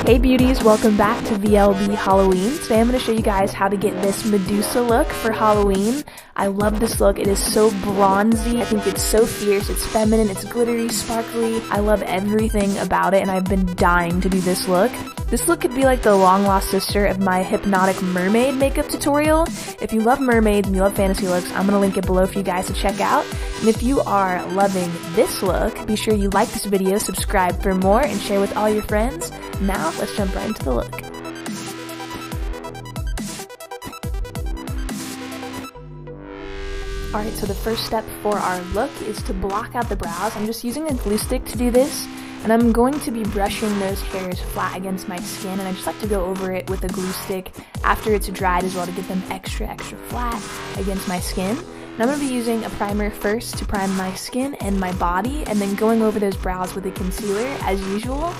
Hey beauties, welcome back to VLB Halloween. Today I'm going to show you guys how to get this Medusa look for Halloween. I love this look. It is so bronzy. I think it's so fierce. It's feminine. It's glittery, sparkly. I love everything about it, and I've been dying to do this look. This look could be like the long-lost sister of my hypnotic mermaid makeup tutorial. If you love mermaids and you love fantasy looks, I'm going to link it below for you guys to check out. And if you are loving this look, be sure you like this video, subscribe for more, and share with all your friends. Now, let's jump right into the look. Alright, so the first step for our look is to block out the brows. I'm just using a glue stick to do this, and I'm going to be brushing those hairs flat against my skin, and I just like to go over it with a glue stick after it's dried as well to get them extra flat against my skin. And I'm going to be using a primer first to prime my skin and my body, and then going over those brows with a concealer as usual.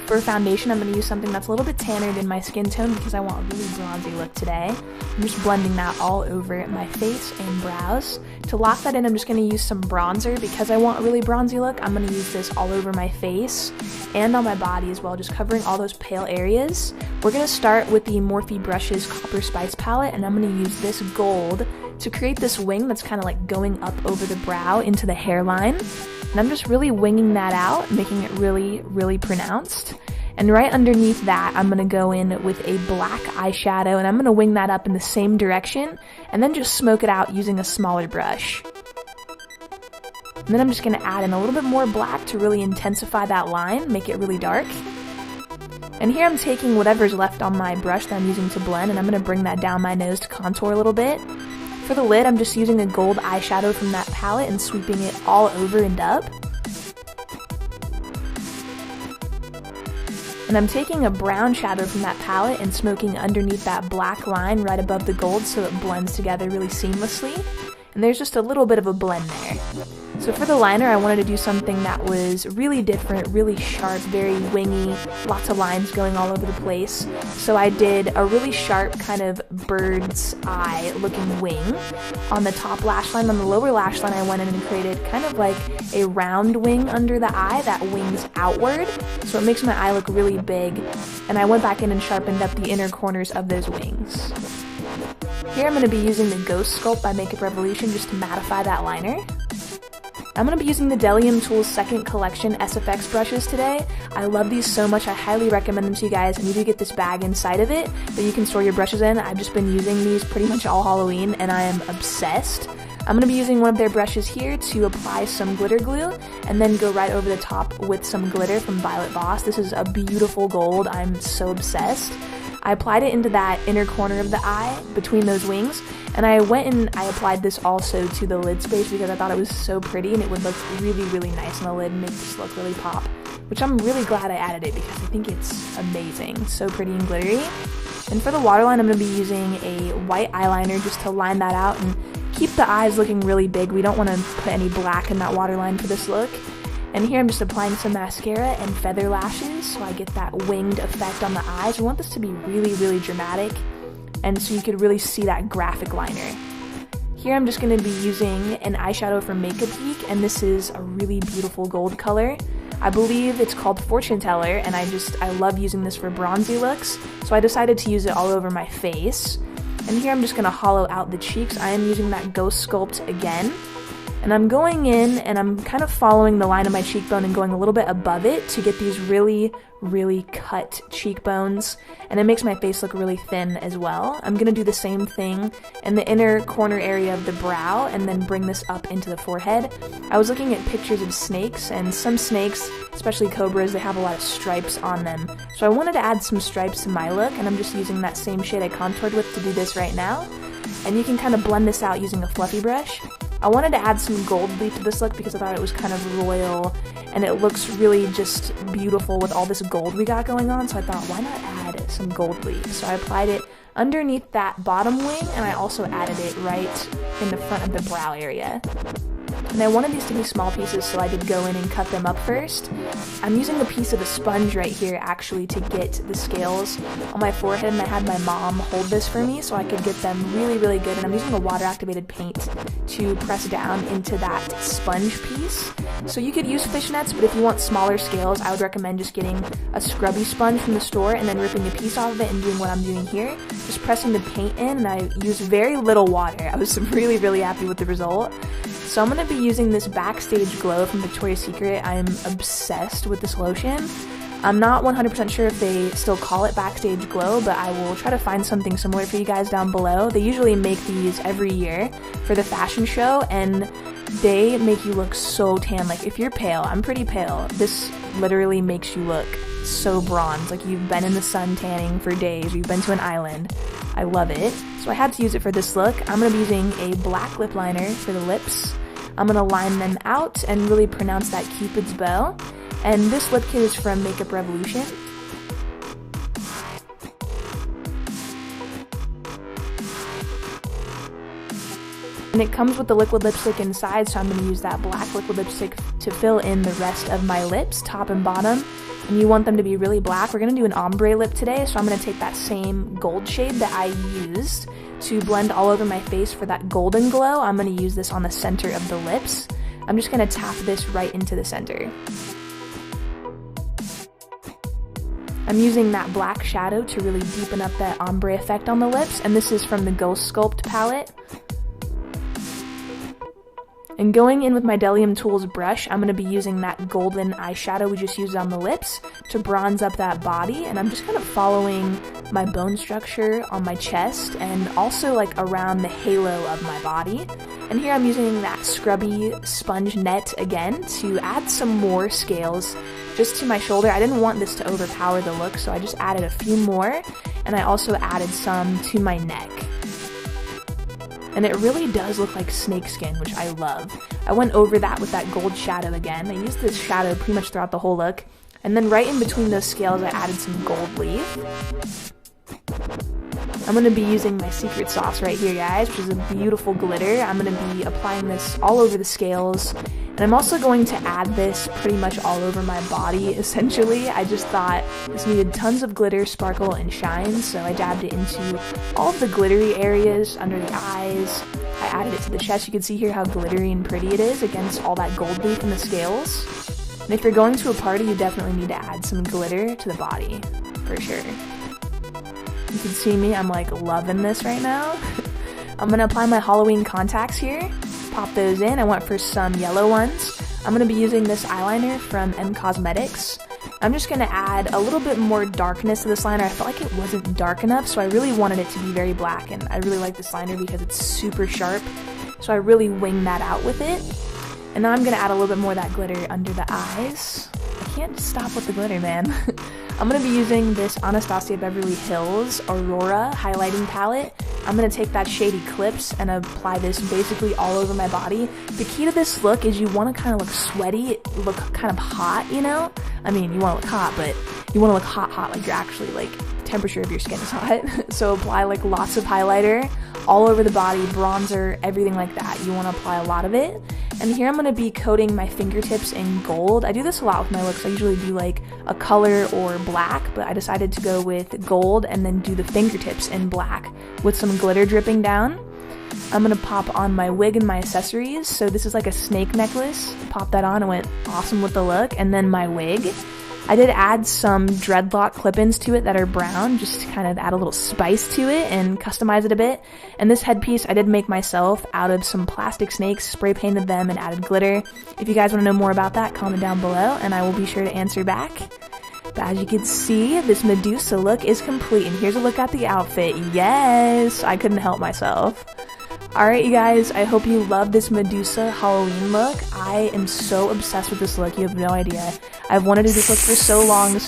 For foundation, I'm going to use something that's a little bit tanner than my skin tone because I want a really bronzy look today. I'm just blending that all over my face and brows. To lock that in, I'm just going to use some bronzer because I want a really bronzy look. I'm going to use this all over my face and on my body as well, just covering all those pale areas. We're going to start with the Morphe Brushes Copper Spice palette, and I'm going to use this gold to create this wing that's kind of like going up over the brow into the hairline. And I'm just really winging that out, making it really pronounced. And right underneath that, I'm going to go in with a black eyeshadow, and I'm going to wing that up in the same direction, and then just smoke it out using a smaller brush. And then I'm just going to add in a little bit more black to really intensify that line, make it really dark. And here I'm taking whatever's left on my brush that I'm using to blend, and I'm going to bring that down my nose to contour a little bit. For the lid, I'm just using a gold eyeshadow from that palette and sweeping it all over and up. And I'm taking a brown shadow from that palette and smoking underneath that black line right above the gold so it blends together really seamlessly. And there's just a little bit of a blend there. So for the liner, I wanted to do something that was really different, really sharp, very wingy, lots of lines going all over the place. So I did a really sharp kind of bird's eye looking wing on the top lash line. On the lower lash line, I went in and created kind of like a round wing under the eye that wings outward. So it makes my eye look really big. And I went back in and sharpened up the inner corners of those wings. Here I'm going to be using the Ghost Sculpt by Makeup Revolution just to mattify that liner. I'm going to be using the Delium Tools second collection SFX brushes today. I love these so much, I highly recommend them to you guys, and you do get this bag inside of it that you can store your brushes in. I've just been using these pretty much all Halloween, and I am obsessed. I'm going to be using one of their brushes here to apply some glitter glue, and then go right over the top with some glitter from Violet Voss. This is a beautiful gold, I'm so obsessed. I applied it into that inner corner of the eye between those wings, and I went and I applied this also to the lid space because I thought it was so pretty and it would look really nice on the lid and make this look really pop, which I'm really glad I added it because I think it's amazing, so pretty and glittery. And for the waterline, I'm going to be using a white eyeliner just to line that out and keep the eyes looking really big. We don't want to put any black in that waterline for this look. And here I'm just applying some mascara and feather lashes so I get that winged effect on the eyes. We want this to be really dramatic, and so you could really see that graphic liner. Here I'm just going to be using an eyeshadow from Makeup Geek, and this is a really beautiful gold color. I believe it's called Fortune Teller, and I love using this for bronzy looks, so I decided to use it all over my face. And here I'm just going to hollow out the cheeks. I am using that Ghost Sculpt again. And I'm going in and I'm kind of following the line of my cheekbone and going a little bit above it to get these really cut cheekbones, and it makes my face look really thin as well. I'm going to do the same thing in the inner corner area of the brow and then bring this up into the forehead. I was looking at pictures of snakes, and some snakes, especially cobras, they have a lot of stripes on them. So I wanted to add some stripes to my look, and I'm just using that same shade I contoured with to do this right now. And you can kind of blend this out using a fluffy brush. I wanted to add some gold leaf to this look because I thought it was kind of royal, and it looks really just beautiful with all this gold we got going on, so I thought, why not add some gold leaf? So I applied it underneath that bottom wing, and I also added it right in the front of the brow area. And I wanted these to be small pieces, so I did go in and cut them up first. I'm using a piece of a sponge right here actually to get the scales on my forehead, and I had my mom hold this for me so I could get them really, really good. And I'm using a water activated paint to press down into that sponge piece. So you could use fishnets, but if you want smaller scales, I would recommend just getting a scrubby sponge from the store and then ripping a piece off of it and doing what I'm doing here. Just pressing the paint in, and I used very little water. I was really, really happy with the result. So I'm going to be using this Backstage Glow from Victoria's Secret. I am obsessed with this lotion. I'm not 100% sure if they still call it Backstage Glow, but I will try to find something similar for you guys down below. They usually make these every year for the fashion show, and they make you look so tan. Like, if you're pale, I'm pretty pale, this literally makes you look so bronze, like you've been in the sun tanning for days, or you've been to an island. I love it. So I had to use it for this look. I'm going to be using a black lip liner for the lips. I'm going to line them out and really pronounce that Cupid's bow. And this lip kit is from Makeup Revolution. And it comes with the liquid lipstick inside, so I'm going to use that black liquid lipstick to fill in the rest of my lips, top and bottom. And you want them to be really black. We're going to do an ombre lip today, so I'm going to take that same gold shade that I used to blend all over my face for that golden glow. I'm going to use this on the center of the lips. I'm just going to tap this right into the center. I'm using that black shadow to really deepen up that ombre effect on the lips, and this is from the Ghost Sculpt palette. And going in with my Delium Tools brush, I'm going to be using that golden eyeshadow we just used on the lips to bronze up that body, and I'm just kind of following my bone structure on my chest and also like around the halo of my body. And here I'm using that scrubby sponge net again to add some more scales just to my shoulder. I didn't want this to overpower the look, so I just added a few more, and I also added some to my neck. And it really does look like snakeskin, which I love. I went over that with that gold shadow again. I used this shadow pretty much throughout the whole look. And then right in between those scales, I added some gold leaf. I'm going to be using my secret sauce right here, guys, which is a beautiful glitter. I'm going to be applying this all over the scales. And I'm also going to add this pretty much all over my body, essentially. I just thought this needed tons of glitter, sparkle, and shine, so I dabbed it into all of the glittery areas under the eyes. I added it to the chest. You can see here how glittery and pretty it is against all that gold leaf in the scales. And if you're going to a party, you definitely need to add some glitter to the body, for sure. You can see me, I'm like loving this right now. I'm going to apply my Halloween contacts here. Pop those in. I went for some yellow ones. I'm going to be using this eyeliner from M Cosmetics. I'm just going to add a little bit more darkness to this liner. I felt like it wasn't dark enough, so I really wanted it to be very black, and I really like this liner because it's super sharp, so I really winged that out with it. And now I'm going to add a little bit more of that glitter under the eyes. I can't stop with the glitter, man. I'm going to be using this Anastasia Beverly Hills Aurora highlighting palette. I'm going to take that shade Eclipse and apply this basically all over my body. The key to this look is you want to kind of look sweaty, look kind of hot, you know? I mean, you want to look hot, but you want to look hot, like you're actually, like, temperature of your skin is hot. So apply, like, lots of highlighter all over the body, bronzer, everything like that. You want to apply a lot of it. And here I'm going to be coating my fingertips in gold. I do this a lot with my looks. I usually do like a color or black, but I decided to go with gold and then do the fingertips in black with some glitter dripping down. I'm going to pop on my wig and my accessories. So this is like a snake necklace. Pop that on, it went awesome with the look. And then my wig. I did add some dreadlock clip-ins to it that are brown, just to kind of add a little spice to it and customize it a bit. And this headpiece I did make myself out of some plastic snakes, spray painted them, and added glitter. If you guys want to know more about that, comment down below, and I will be sure to answer back. But as you can see, this Medusa look is complete, and here's a look at the outfit. Yes! I couldn't help myself. Alright, you guys, I hope you love this Medusa Halloween look. I am so obsessed with this look, you have no idea. I've wanted to do this look for so long.